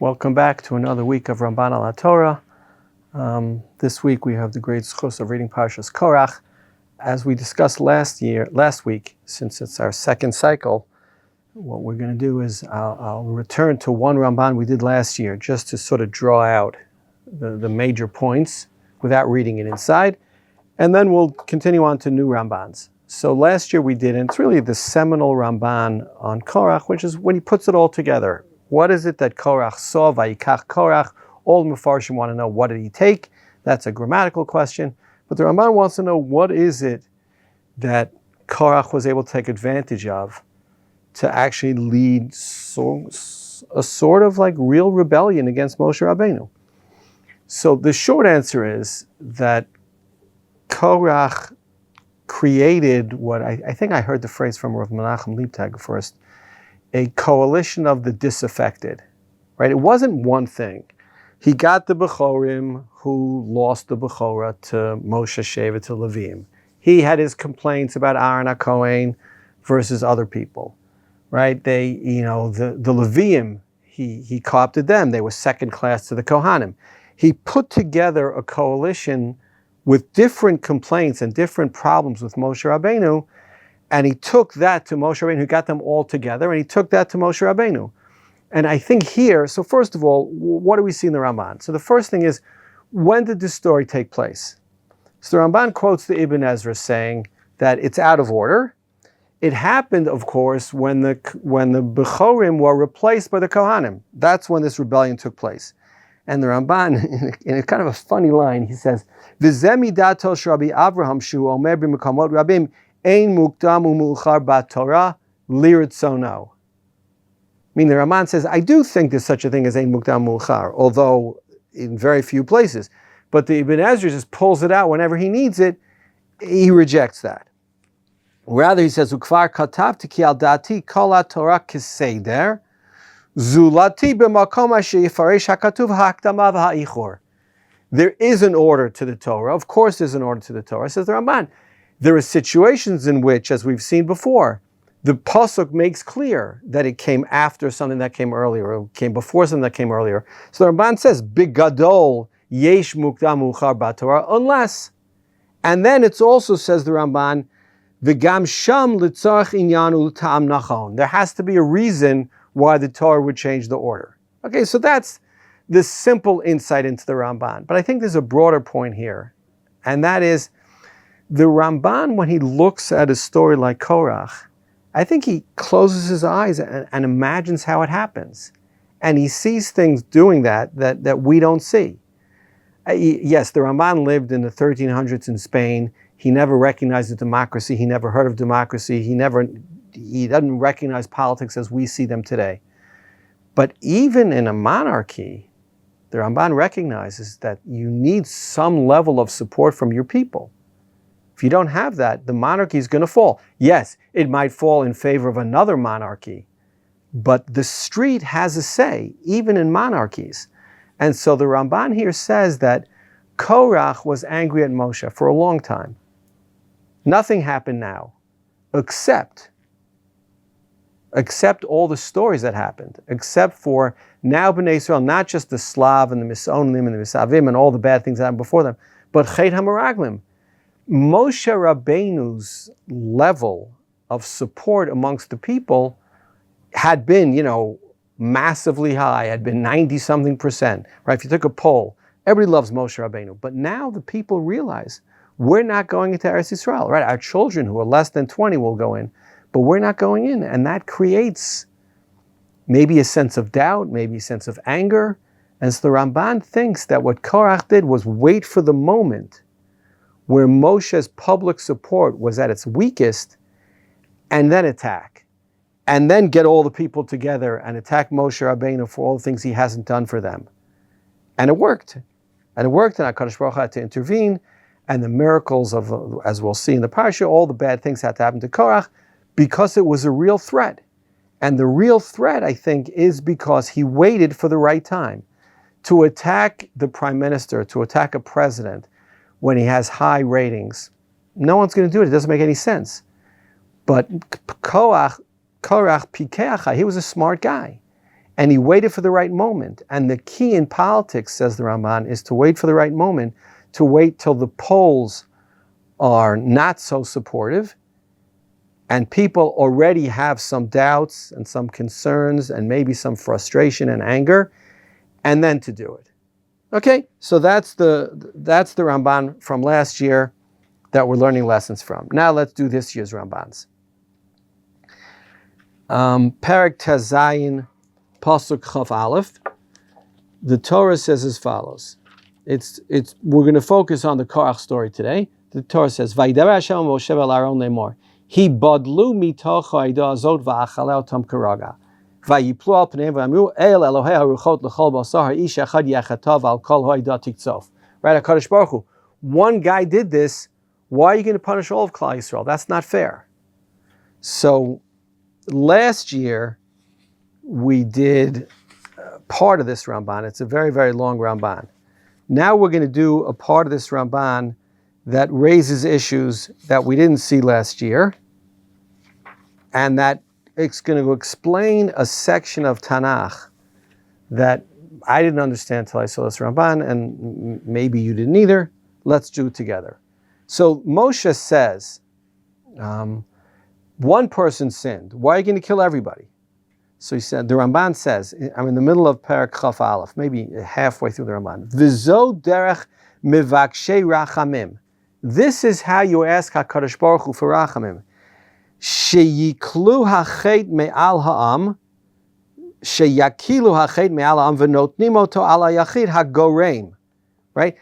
Welcome back to another week of Ramban al Torah. This week we have the great zchus of reading Parshas Korach. As we discussed last week, since it's our second cycle, what we're going to do is I'll return to one Ramban we did last year, just to sort of draw out the major points without reading it inside, and then we'll continue on to new Rambans. So last year we did, and it's really the seminal Ramban on Korach, which is when he puts it all together. What is it that Korach saw? Vayikach Korach. All the Mefarshim want to know, what did he take? That's a grammatical question. But the Ramban wants to know, what is it that Korach was able to take advantage of to actually lead a sort of like real rebellion against Moshe Rabbeinu? So the short answer is that Korach created what I think I heard the phrase from Rav Menachem Leibtag first, a coalition of the disaffected, right? It wasn't one thing. He got the Bechorim who lost the Bechorah to Moshe Shevet to Levim. He had his complaints about Aaron HaKohen versus other people, right? The Leviim, he co-opted them. They were second class to the Kohanim. He put together a coalition with different complaints and different problems with Moshe Rabbeinu, and he took that to Moshe Rabbeinu, who got them all together, and he took that to Moshe Rabbeinu. And I think here, so first of all, what do we see in the Ramban? So the first thing is, when did this story take place? So the Ramban quotes the Ibn Ezra saying that it's out of order. It happened, of course, when the Bechorim were replaced by the Kohanim. That's when this rebellion took place. And the Ramban, in a kind of a funny line, he says, "V'zeh midato sh'Rabbi Avraham shu omer b'mekamot rabim ein mukdam u'mu'achar b'Torah liritzono." I mean, the Ramban says, I do think there's such a thing as ein mukdam u'mu'achar, although in very few places. But the Ibn Ezra just pulls it out whenever he needs it. He rejects that. Rather, he says, "Ukvar katavti ki al dati kol ha'Torah keseder zulati b'makom asher yifaresh hakatuv ha'akdama v'ha'ichor." There is an order to the Torah. Of course there's an order to the Torah, says the Ramban. There are situations in which, as we've seen before, the pasuk makes clear that it came after something that came earlier, or came before something that came earlier. So the Ramban says, "Bigadol yesh mukdam u'char b'Torah," unless, and then it also says the Ramban, "V'gam sham litzarach inyanu ta'am nachon." There has to be a reason why the Torah would change the order. Okay, so that's the simple insight into the Ramban. But I think there's a broader point here, and that is, the Ramban, when he looks at a story like Korach, I think he closes his eyes and imagines how it happens. And he sees things doing that we don't see. Yes, the Ramban lived in the 1300s in Spain. He never recognized a democracy. He never heard of democracy. He doesn't recognize politics as we see them today. But even in a monarchy, the Ramban recognizes that you need some level of support from your people. If you don't have that, the monarchy is going to fall. Yes, it might fall in favor of another monarchy, but the street has a say, even in monarchies. And so the Ramban here says that Korach was angry at Moshe for a long time. Nothing happened now, except all the stories that happened, except for now Bnei Israel, not just the Slav and the Misonim and the Misavim and all the bad things that happened before them, but Chet HaMeraglim. Moshe Rabbeinu's level of support amongst the people had been, massively high, had been 90-something%. Right? If you took a poll, everybody loves Moshe Rabbeinu. But now the people realize we're not going into Eretz Yisrael. Right? Our children who are less than 20 will go in, but we're not going in. And that creates maybe a sense of doubt, maybe a sense of anger. And so the Ramban thinks that what Korach did was wait for the moment where Moshe's public support was at its weakest, and then attack. And then get all the people together and attack Moshe Rabbeinu for all the things he hasn't done for them. And it worked. And HaKadosh Baruch Hu had to intervene, and the miracles of, as we'll see in the parsha, all the bad things had to happen to Korach, because it was a real threat. And the real threat, I think, is because he waited for the right time. To attack the prime minister, to attack a president, when he has high ratings, no one's going to do it. It doesn't make any sense. But Korach Pikeacha, he was a smart guy. And he waited for the right moment. And the key in politics, says the Ramban, is to wait for the right moment, to wait till the polls are not so supportive, and people already have some doubts and some concerns and maybe some frustration and anger, and then to do it. Okay, so that's the Ramban from last year that we're learning lessons from. Now let's do this year's Rambans. Perek Tezayin, Pasuk Chaf Aleph. The Torah says as follows. We're going to focus on the Korach story today. The Torah says, "Vayidar Hashem Moshe v'Aaron lemor, Hi badlu mitoch ha'ida azot va'achalei otam karaga, vayiplu al pneihem v'amru el Elohei haruchot l'chol basar ha'ish echad yachatav al kol ha'ida tiktzof." Right, HaKadosh Baruch Hu, one guy did this. Why are you going to punish all of Klal Yisrael? That's not fair. So last year we did part of this Ramban. It's a very, very long Ramban. Now we're going to do a part of this Ramban that raises issues that we didn't see last year, and that it's going to explain a section of Tanakh that I didn't understand until I saw this Ramban, and maybe you didn't either. Let's do it together. So Moshe says, one person sinned. Why are you going to kill everybody? So he said, the Ramban says, I'm in the middle of Perek Chaf Aleph, maybe halfway through the Ramban. V'zo derech mivakshei rachamim. This is how you ask HaKadosh Baruch Hu for rachamim. Sheyiklu hachet me'al ha'am, sheyakilu hachet me'al ha'am, v'notnim oto ala yachid ha'goreim. Right?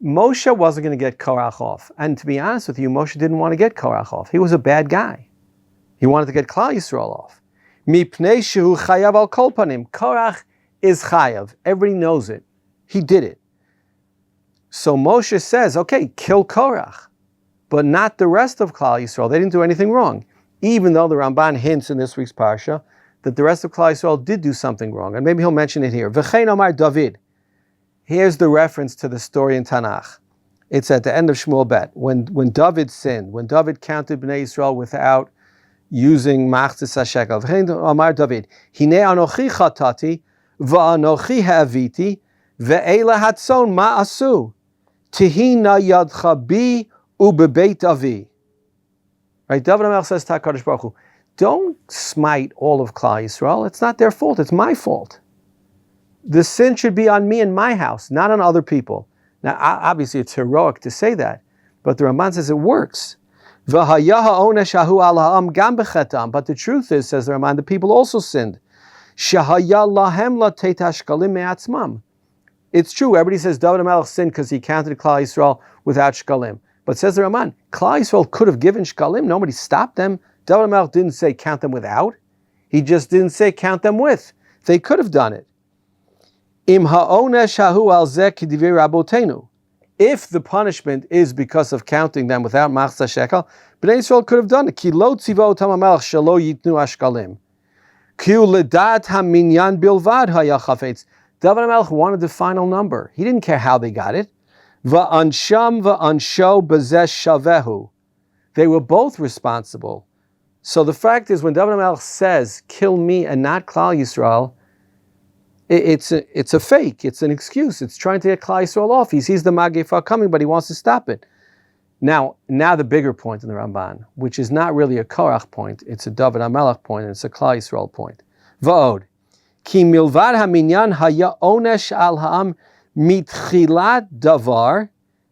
Moshe wasn't going to get Korach off. And to be honest with you, Moshe didn't want to get Korach off. He was a bad guy. He wanted to get Klal Yisrael off. Mipnei shehu chayav al kol panim. Korach is chayav. Everybody knows it. He did it. So Moshe says, okay, kill Korach, but not the rest of Klal Yisrael. They didn't do anything wrong. Even though the Ramban hints in this week's parsha that the rest of Klal Yisrael did do something wrong. And maybe he'll mention it here. V'chein amar David. Here's the reference to the story in Tanakh. It's at the end of Shmuel Bet. When David sinned, when David counted Bnei Yisrael without using machzis hashekel. V'chein amar David. Hinei anochi chatati, va'anochi ha'aviti, ve'ela hatzon ma'asu. Tihina yadcha bi ubebeit avi. Right? David HaMelech says to HaKadosh Baruch Hu, don't smite all of Klal Yisrael. It's not their fault. It's my fault. The sin should be on me and my house, not on other people. Now, obviously, it's heroic to say that, but the Ramban says it works. But the truth is, says the Ramban, the people also sinned. It's true, everybody says David HaMelech sinned because he counted Klal Yisrael without shkalim. But says the Ramban, Klal Yisrael could have given shkalim, nobody stopped them. David HaMelech didn't say count them without. He just didn't say count them with. They could have done it. If the punishment is because of counting them without machzah shekel, Bnei Yisrael could have done it. Ki lo tziva otam HaMelech shelo yitnu ashkalim. Ki uledat haminyan bilvad haya chafetz. David HaMelech wanted the final number. He didn't care how they got it. Va'ansham va'ansho b'zeh shavehu. They were both responsible. So the fact is, when David HaMelech says, kill me and not Klal Yisrael, it's a fake. It's an excuse. It's trying to get Klal Yisrael off. He sees the Magifah coming, but he wants to stop it. Now the bigger point in the Ramban, which is not really a Korach point, it's a David HaMelech point, and it's a Klal Yisrael point. Va'od. Ki milvad haminyan haya onesh al ha'am mitchilat davar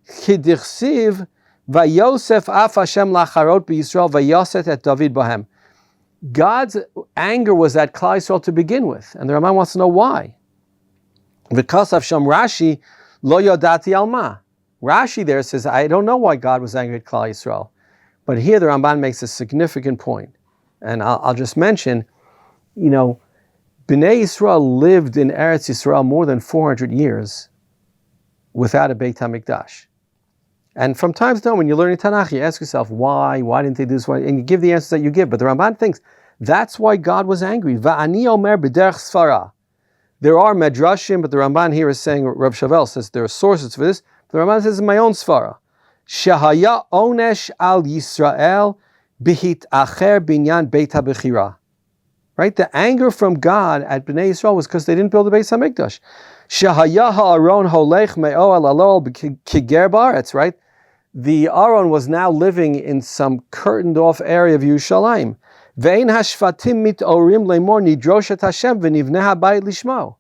kidichsiv vayosef af Hashem lacharot b'Yisrael vayoset et David bahem. God's anger was at Klal Yisrael to begin with, and the Ramban wants to know why. Because of Sham Rashi lo yodati alma. Rashi there says, I don't know why God was angry at Klal Yisrael, but here the Ramban makes a significant point, and I'll just mention, Bnei Yisrael lived in Eretz Yisrael more than 400 years without a Beit HaMikdash. And from time to time, when you're learning Tanakh, you ask yourself, why didn't they do this? And you give the answers that you give. But the Ramban thinks, that's why God was angry. Va'ani omer b'derech svara. There are medrashim, but the Ramban here is saying, Rav Shavel says there are sources for this. The Ramban says in my own svara. Shehaya onesh al Yisrael bihit acher binyan Beit HaBechira. right? The anger from God at Bnei Yisrael was because they didn't build the Beis HaMikdash. Shehaya ha'aron holech me'oel alol kiger ba'aretz, right? The Aaron was now living in some curtained off area of Yerushalayim. Ve'ein hashvatim mitorim lemor nidrosh et Hashem v'nivneh habayit lishmo.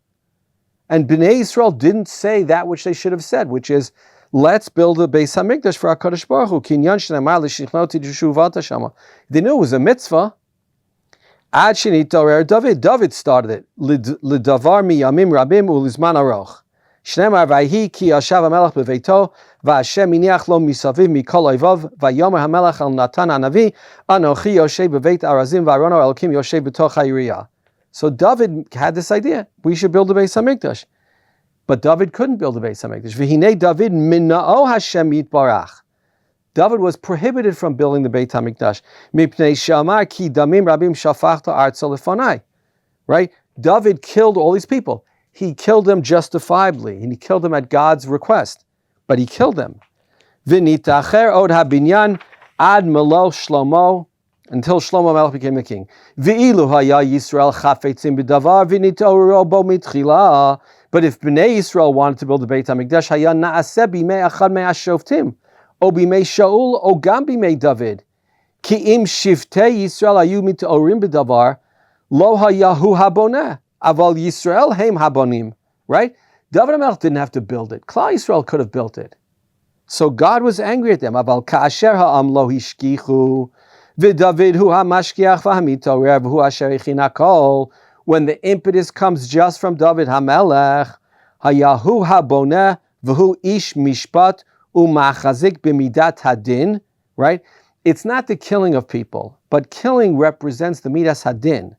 And Bnei Yisrael didn't say that which they should have said, which is, let's build a Beis HaMikdash for HaKadosh Baruch Hu. Kinyan shnamar l'shichnoti d'shuvata shama. They knew it was a mitzvah. Ad shenitorer David. David started it. L'davar miyamim rabim u'lizman aroch. Shnemar vayhi ki yashav hamelech beveito v'Hashem iniach lo misaviv mikol oivav vayomer hamelech al Natan hanavi anochi yoshev beveit arazim v'arono elokim yoshev b'toch ha'yiriyah. So David had this idea. We should build a Beis HaMikdash. But David couldn't build a Beis HaMikdash. V'hinei David mina'o Hashem yitbarach. David was prohibited from building the Beit HaMikdash. Mipnei she'amar ki damim rabim shafachta artza lefanai. Right? David killed all these people. He killed them justifiably, and he killed them at God's request. But he killed them. V'nitacher od habinyan ad melo Shlomo, until Shlomo Melech became the king. V'ilu haya Yisrael chafetzim b'davar v'nitoru bo mitchila. But if Bnei Yisrael wanted to build the Beit HaMikdash, haya na'aseh b'mei achad me'ashoftim, o b'mei Shaul, o gam b'mei David. Ki im shiftei Yisrael hayu mitorim b'davar, lo hayahu haboneh, aval Yisrael heim habonim. Right? David HaMelech didn't have to build it. Klal Yisrael could have built it. So God was angry at them. Aval ka'asher ha'am lo hishkichu, v'David hu ha'mashkiach v'hamitorer v'hu asher ichina kol. When the impetus comes just from David HaMelech, hayahu haboneh v'hu ish mishpat u'machazik b'midat hadin, right? It's not the killing of people, but killing represents the midas hadin.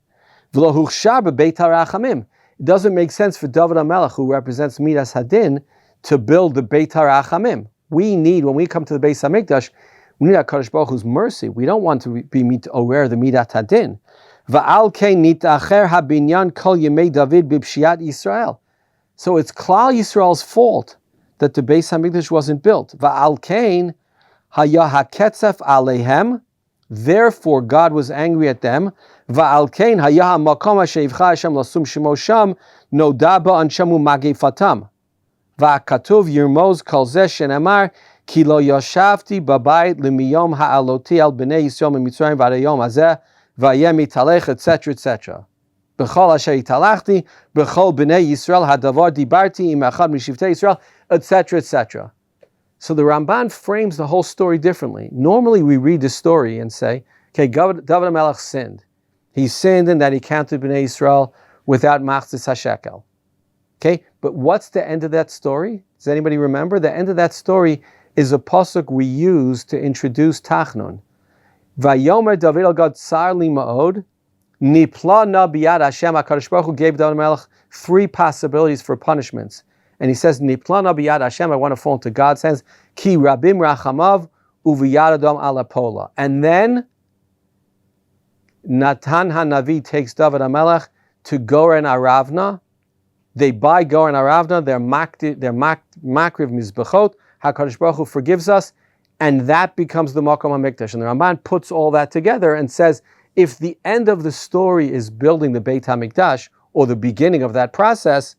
V'lo huchshar b'beit harachamim. It doesn't make sense for David HaMelech, who represents midas hadin, to build the beit harachamim. We need, when we come to the Beis HaMikdash, we need HaKadosh Baruch Hu's mercy. We don't want to be aware of the midat hadin. Va'al kein nitacher habinyan kol yemei David b'pshiat Yisrael. So it's Klal Yisrael's fault that the Beis HaMikdash wasn't built. Va'al kein haya haketzef alehem. Therefore, God was angry at them. Va'al kein haya hamakom ha'sheivcha Hashem lasum shemo sham noda ba'anshem u'magefatam. Va'katuv yirmoz kol zeh shenemar ki lo yashavti b'bayit lemiyom ha'aloti al b'nei Yisrael mitzrayim v'adayom hazeh vayemi talech, etc., etc. B'chol asher italachti, b'chol b'nei Yisrael hadavar dibarti im echad mishivtei Yisrael, etc., etc. So the Ramban frames the whole story differently. Normally we read the story and say, okay, David HaMelech sinned. He sinned in that he counted b'nei Yisrael without machzis hashekel. Okay, but what's the end of that story? Does anybody remember? The end of that story is a pasuk we use to introduce Tachnun. Vayomer David al Gad tsar li ma'od, nipla na biyad Hashem. HaKadosh Baruch Hu gave David HaMelech three possibilities for punishments. And he says, nipla na biyad Hashem, I want to fall into God's hands, ki rabim rachamav uviyad adam ala pola. And then Natan HaNavi takes David HaMelech to Gor and Aravna. They buy Gor and Aravna, they're makriv mizbechot. HaKadosh Baruch Hu forgives us, and that becomes the Makom HaMikdash. And the Ramban puts all that together and says, if the end of the story is building the Beit HaMikdash, or the beginning of that process,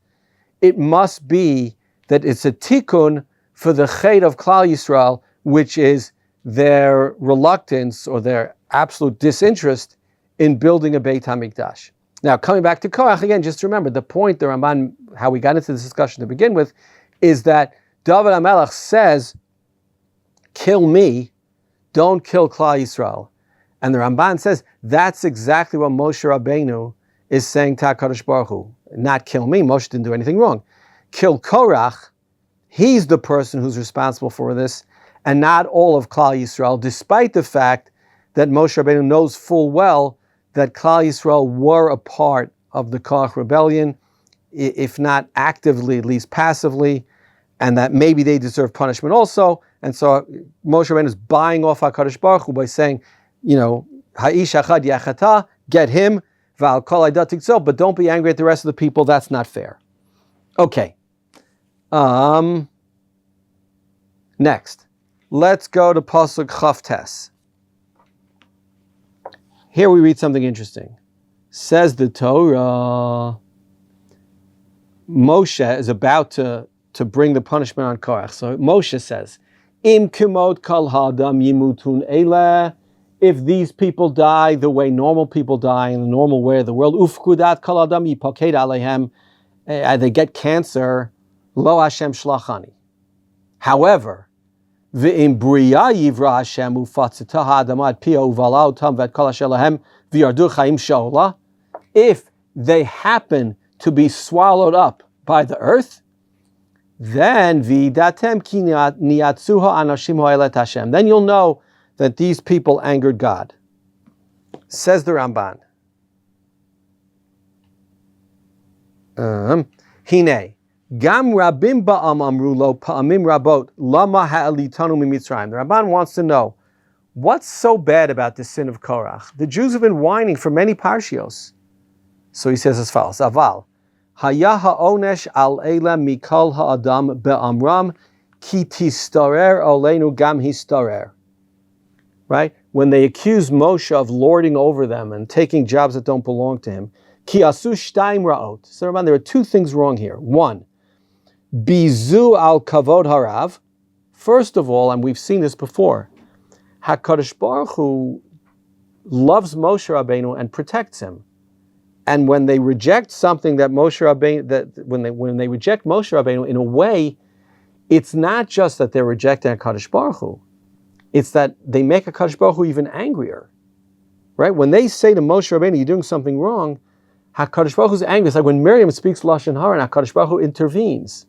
it must be that it's a tikkun for the chet of Klal Yisrael, which is their reluctance or their absolute disinterest in building a Beit HaMikdash. Now, coming back to Korach, again, just remember, the point, the Ramban, how we got into this discussion to begin with, is that David HaMelech says, kill me, don't kill Klal Yisrael. And the Ramban says, that's exactly what Moshe Rabbeinu is saying to HaKadosh Baruch Hu. Not kill me, Moshe didn't do anything wrong. Kill Korach, he's the person who's responsible for this, and not all of Klal Yisrael, despite the fact that Moshe Rabbeinu knows full well that Klal Yisrael were a part of the Korach rebellion, if not actively, at least passively, and that maybe they deserve punishment also. And so Moshe Rabbeinu is buying off HaKadosh Baruch Hu by saying, Ha'ish achad yachata, get him, v'al kol aidat tiktzol, but don't be angry at the rest of the people, that's not fair. Okay. Next, let's go to Pasuk Chavtes. Here we read something interesting. Says the Torah, Moshe is about to bring the punishment on Korach. So Moshe says, Im kimot kol ha'adam yimutun ele. If these people die the way normal people die in the normal way of the world, ufkudat kol adam yipaked aleihem, they get cancer, lo Hashem shlachani. However, v'im briya yivra Hashem ufatzita ha'adam ad pia uvala utam vet kol asher lahem v'yardu chaim sha'ola. If they happen to be swallowed up by the earth, then v'idatem ki niyatzuha anashim ha'elet Hashem. Then you'll know that these people angered God. Says the Ramban. Hine, gam rabim ba'am amru lo pa'amim rabot lama ha'elitanu mimitzrayim. The Ramban wants to know, what's so bad about the sin of Korach? The Jews have been whining for many parshios. So he says as follows, Aval, haya ha'onesh al eila mikol ha'adam be'amram ki tistarer oleinu gam histarer. Right? When they accuse Moshe of lording over them and taking jobs that don't belong to him. Ki asu shtaim ra'ot. So there are two things wrong here. One, bizu al kavod harav. First of all, and we've seen this before, HaKadosh Baruch Hu loves Moshe Rabbeinu and protects him. And when they reject something that Moshe Rabbeinu, when they reject Moshe Rabbeinu, in a way, it's not just that they're rejecting HaKadosh Baruch Hu. It's that they make HaKadosh Baruch Hu even angrier, right? When they say to Moshe Rabbeinu, you're doing something wrong, HaKadosh Baruch Hu's angry. It's like when Miriam speaks Lashon Hara and HaKadosh Baruch Hu intervenes.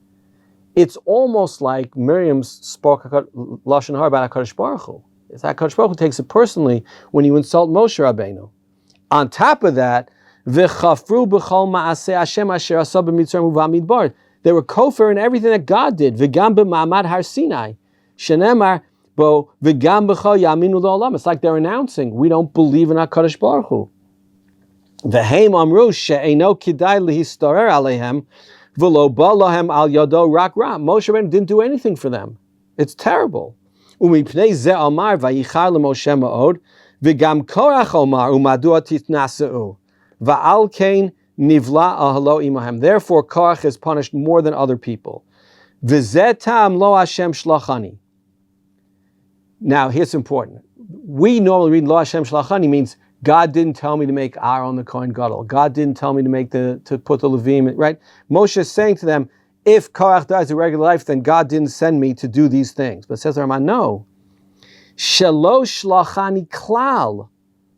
It's almost like Miriam spoke Lashon Hara about HaKadosh Baruch Hu. It's HaKadosh Baruch Hu takes it personally when you insult Moshe Rabbeinu. On top of that, v'chafru b'chol ma'aseh Hashem asher asa b'mitzrayim u'v'amidbar. They were kofar in everything that God did. V'gam b'ma'amad har Sinai. Shenemar, it's like they're announcing, we don't believe in HaKadosh Baruch Hu. V'heim amru she'eino kidai lehistarer aleihem v'lo ba lahem al yado rak ra. Moshe Rabbeinu didn't do anything for them. It's terrible. Umipnei ze amar vayichar leMoshe ma'od v'gam Korach omar umadua titnaseu va'al kein nivla ahalo imahem. Therefore Korach is punished more than other people. V'zeh ta'am lo Hashem shlachani. Now, here's important. We normally read Lo Hashem Shlachani means God didn't tell me to make Aaron the Kohen Gadol. God didn't tell me to put the Levim, right? Moshe is saying to them, if Korach dies a regular life, then God didn't send me to do these things. But says the Ramban, no. Shelo Shlachani klal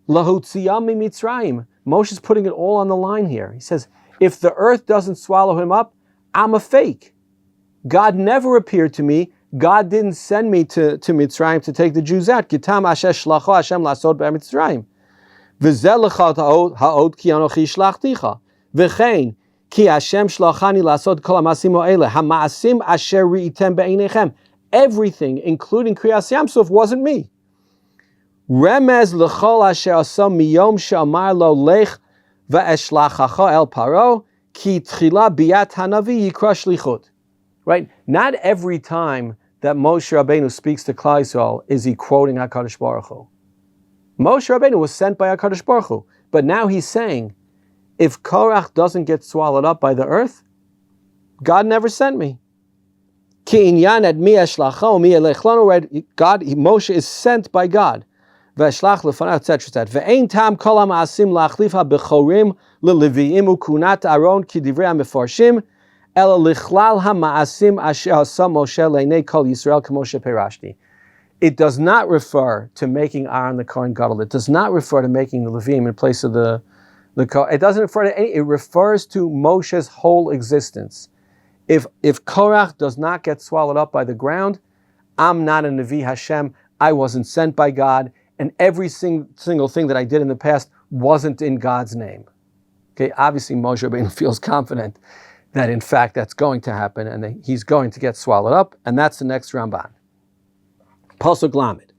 lahutziyam mitzrayim. Moshe is putting it all on the line here. He says, if the earth doesn't swallow him up, I'm a fake. God never appeared to me. God didn't send me to Mitzrayim to take the Jews out. Gitam asher shlacho Hashem lasod be'Mitzrayim. V'zeh lecha ha'od ki anochi shlachticha. V'chein ki Hashem shlachani lasod kol ha'masim ha'ele. Ha'ma'asim asher ri'item be'einechem. Everything, including Kriyas Yamsuf, wasn't me. Remez lechol asher asam miyom she'amar lo lech ve'eshlachacha el paro ki tchila biyat hanavi yikra shlichut. Right? Not every time that Moshe Rabbeinu speaks to Klal Yisrael is he quoting HaKadosh Baruch Hu. Moshe Rabbeinu was sent by HaKadosh Baruch Hu, but now he's saying, if Korach doesn't get swallowed up by the earth, God never sent me. Ki inyan et mi eshlacho mi elechlanu. God, Moshe is sent by God. Ve'eshlach lefanav, etc. Ve'ein tam kol ha'ma'asim la'achlifa b'chorim le'leviim u'kunat Aaron ki divrei ha'mefarshim. It does not refer to making Aaron the Kohen Gadol. It does not refer to making the Levim in place of the Kohen. It doesn't refer to any. It refers to Moshe's whole existence. If Korach does not get swallowed up by the ground, I'm not a Nevi Hashem. I wasn't sent by God, and every single thing that I did in the past wasn't in God's name. Okay, obviously Moshe Rabbeinu feels confident that in fact that's going to happen and that he's going to get swallowed up, and that's the next Ramban. Pasuk Lamed.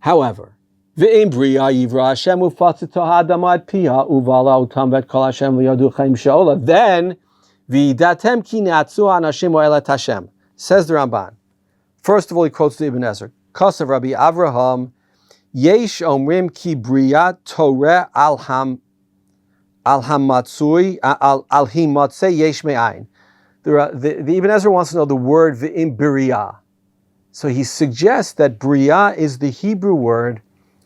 However, V'im briya yivra Hashem ufatzito ha'adam ad pia uvala utam vet kol Hashem liyadu chaim she'ola. Then v'idatem ki ne'atzu anashim ha'elet Hashem. Says the Ramban. First of all, he quotes the Ibn Ezra. Kasav Rabbi Avraham, Yesh omrim ki briya Torah al ham al hamatzui al himatzei yesh me'ayin. The Ibn Ezra wants to know the word v'im b'riyah. So he suggests that b'riyah is the Hebrew word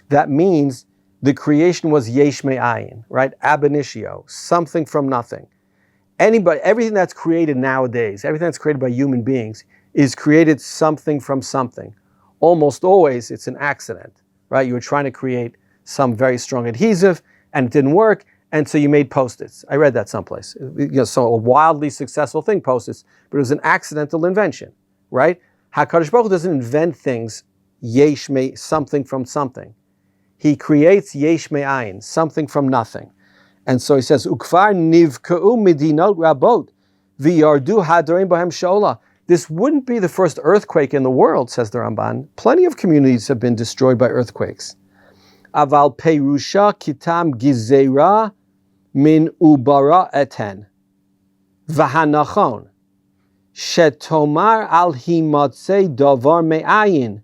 that means the creation was yesh me'ayin, right? Ab initio, something from nothing. Everything that's created nowadays, everything that's created by human beings, is created something from something. Almost always, it's an accident, right? You were trying to create some very strong adhesive, and it didn't work, and so you made Post-its. I read that someplace. So a wildly successful thing, Post-its, but it was an accidental invention, right? HaKadosh Baruch Hu doesn't invent things, yesh me, something from something. He creates yesh me'ayin, something from nothing. And so he says, Ukvar nivka'u midinot rabot, v'yardu hadarim b'hem shola. This wouldn't be the first earthquake in the world, says the Ramban. Plenty of communities have been destroyed by earthquakes. Aval perusha kitam gizera min ubara eten. V'hanachon. Shetomar al himatzei davar me'ayin.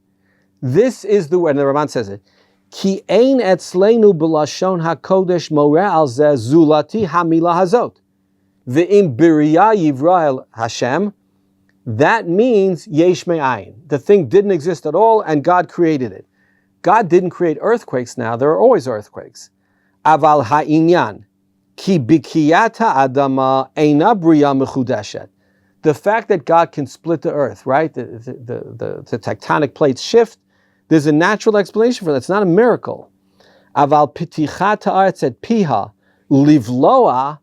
This is the word, and the Ramban says it. Ki ein etzleinu b'lashon hakodesh more al zeh zulati hamila hazot. Ve'im biriyah yivra Hashem. That means yesh me'ayin. The thing didn't exist at all, and God created it. God didn't create earthquakes now. There are always earthquakes. Aval ha'inyan. Ki bikiyata adama eina b'riyah mechudeshet. The fact that God can split the earth, right? The tectonic plates shift. There's a natural explanation for that. It's not a miracle. Aval pitichat ha'aretz et piha livloa,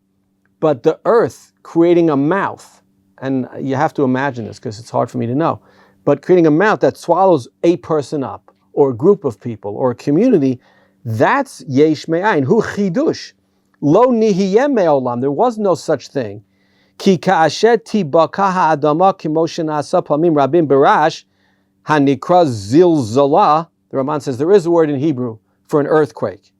but the earth creating a mouth, and you have to imagine this because it's hard for me to know, but creating a mouth that swallows a person up, or a group of people, or a community, that's yesh me'ayin. Hu chidush. Lo nihiyem me'olam. There was no such thing. Ki ka'ashet tibaka ha'adama k'moshe na'asa pamim rabim barash hanikra zilzala. The Ramban says there is a word in Hebrew for an earthquake.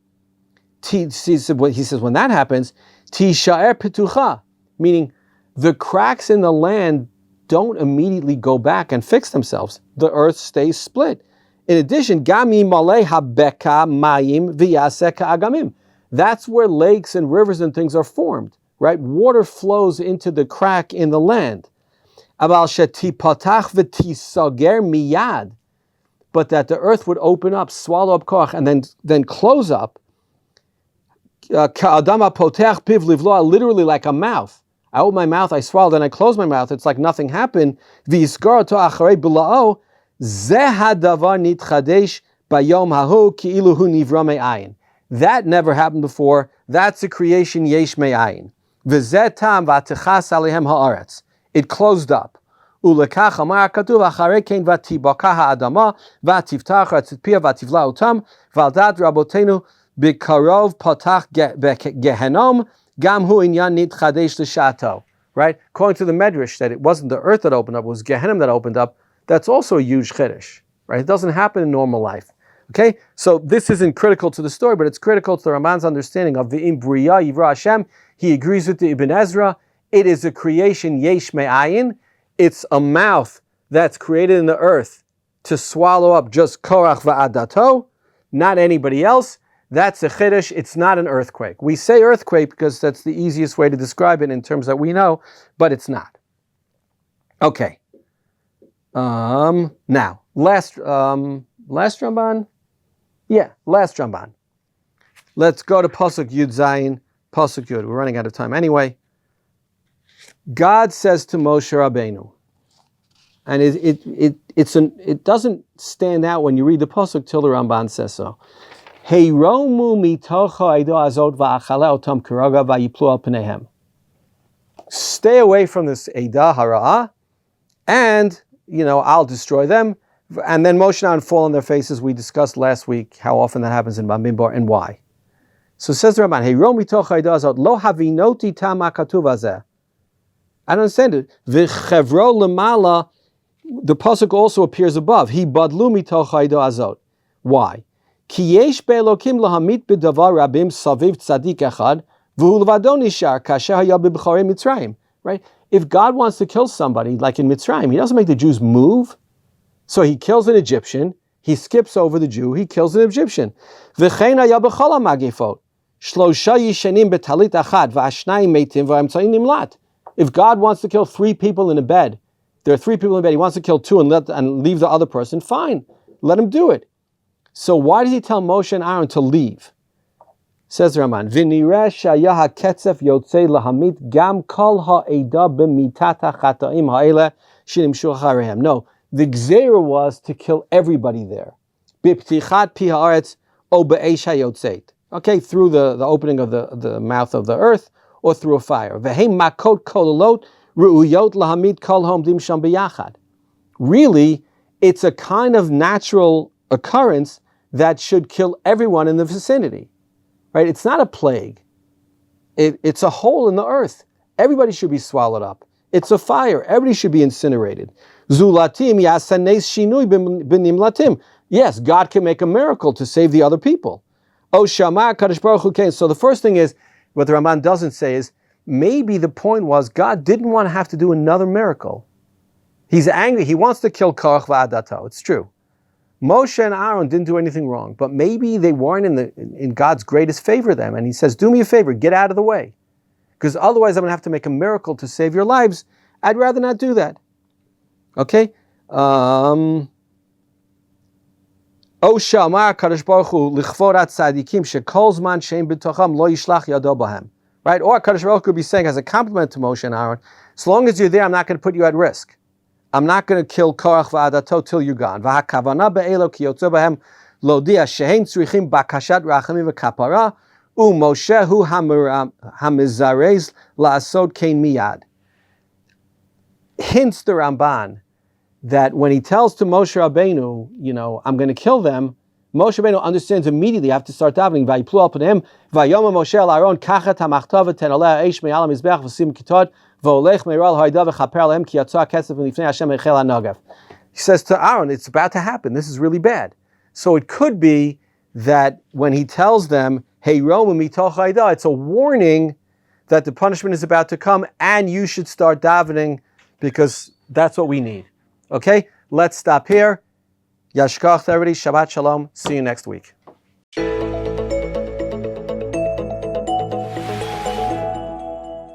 He says when that happens, tisha'er petucha, meaning the cracks in the land don't immediately go back and fix themselves. The earth stays split. In addition, gami malei habeka mayim v'yaseka agamim. That's where lakes and rivers and things are formed, right? Water flows into the crack in the land. Aval shetipatach v'tisager miyad, but that the earth would open up, swallow up Korach, and then close up. Ka'adama potech piv livloa, literally like a mouth. I open my mouth, I swallowed, and I close my mouth. It's like nothing happened. V'yiskar to acharei b'la'o zeh hadavar nitchadesh bayom hahu ki'ilu hu nivra me'ayin. That never happened before. That's a creation yesh me'ayin. V'zeh tam v'atechas alehem ha'aretz. It closed up. Ulekach amar katuv acharei kein v'tibaka ha'adama v'tiftach ratzitpia v'tivla utam v'aldat rabotenu b'karov patach gehenom gam hu inyan nitchadesh l'shato. Right? According to the Medrash, that it wasn't the earth that opened up, it was Gehenim that opened up. That's also a huge chiddush. Right? It doesn't happen in normal life. Okay? So this isn't critical to the story, but it's critical to the Ramban's understanding of the Imbriya Yivra Hashem. He agrees with the Ibn Ezra. It is a creation yesh me'ayin. It's a mouth that's created in the earth to swallow up just Korach va'adato, not anybody else. That's a chiddush. It's not an earthquake. We say earthquake because that's the easiest way to describe it in terms that we know, but it's not. Okay. Now, last Ramban? Yeah, last Ramban. Let's go to Pasuk Yud Zayin, Pasuk Yud. We're running out of time anyway. God says to Moshe Rabbeinu, and it doesn't stand out when you read the Pasuk till the Ramban says so. Heiromu mitocha eido azot va'achala otam karaga va'yiplu al pneihem. Stay away from this eidah hara'ah, and I'll destroy them. And then Moshe and fall on their faces. We discussed last week how often that happens in Bamidbar and why. So says the Ramban, Heiromu mitocha eido azot lo havinoti tama katuv hazeh. I don't understand it. V'chevro lemala, the pasuk also appears above. He badlu mitoch haido azot. Why? Ki yesh be'elokim lahamit b'davar rabim saviv tzadik echad v'hu levado nishar kasher haya b'bcharei Mitzrayim. Right? If God wants to kill somebody, like in Mitzrayim, He doesn't make the Jews move. So He kills an Egyptian. He skips over the Jew. He kills an Egyptian. V'chein haya b'chol ha'magifot If God wants to kill 3 people in a bed, there are 3 people in bed, he wants to kill 2 and leave the other person, fine, let him do it. So why does he tell Moshe and Aaron to leave? Says the Ramban, V'nireh shaya ha'ketzef yotzei lahamit gam kol ha'eda b'mitat ha'chata'im ha'ele shenimshu achareihem. No, the gzeira was to kill everybody there. B'ptichat pi ha'aretz o be'esh ha'yotzeit. Okay, through the opening of the mouth of the earth or through a fire. V'heim makot kololot ru'uyot lahamit kol ha'omdim sham b'yachad. Really, it's a kind of natural occurrence that should kill everyone in the vicinity. Right? It's not a plague. It's a hole in the earth. Everybody should be swallowed up. It's a fire. Everybody should be incinerated. Zulatim yasanes shinui b'nimlatim. Yes, God can make a miracle to save the other people. Oh Shamar Kadosh Baruch Hu came. So the first thing is, what the Ramban doesn't say is, maybe the point was God didn't want to have to do another miracle. He's angry. He wants to kill Korach v'adato. It's true. Moshe and Aaron didn't do anything wrong, but maybe they weren't in God's greatest favor then. And he says, do me a favor, get out of the way. Because otherwise I'm going to have to make a miracle to save your lives. I'd rather not do that. Okay? O Shamar Kadosh Baruch Hu lichvorat tzadikim shekol zman sheim b'tocham lo yishlach yado bahem. Right? Or Kadosh Baruch Hu could be saying as a compliment to Moshe and Aaron, as long as you're there, I'm not going to put you at risk. I'm not going to kill Korach v'adato till you're gone. V'hakavana be'elo ki yotze b'hem lodia shehein tzrichim bakashat rachamim v'kapara u'Moshe hu hamizarez la'asod kein miyad. Hints the Ramban that when he tells to Moshe Rabbeinu, I'm going to kill them, Moshe Rabbeinu understands immediately. You have to start davening. Vayiplu al paneim vayoma Moshe el Aaron kachet hamachtava ten oleh eish me'al hamizbeach v'sim kitod. He says to Aaron, it's about to happen. This is really bad. So it could be that when he tells them, hey, it's a warning that the punishment is about to come and you should start davening because that's what we need. Okay, let's stop here. Yashkach everybody. Shabbat Shalom. See you next week.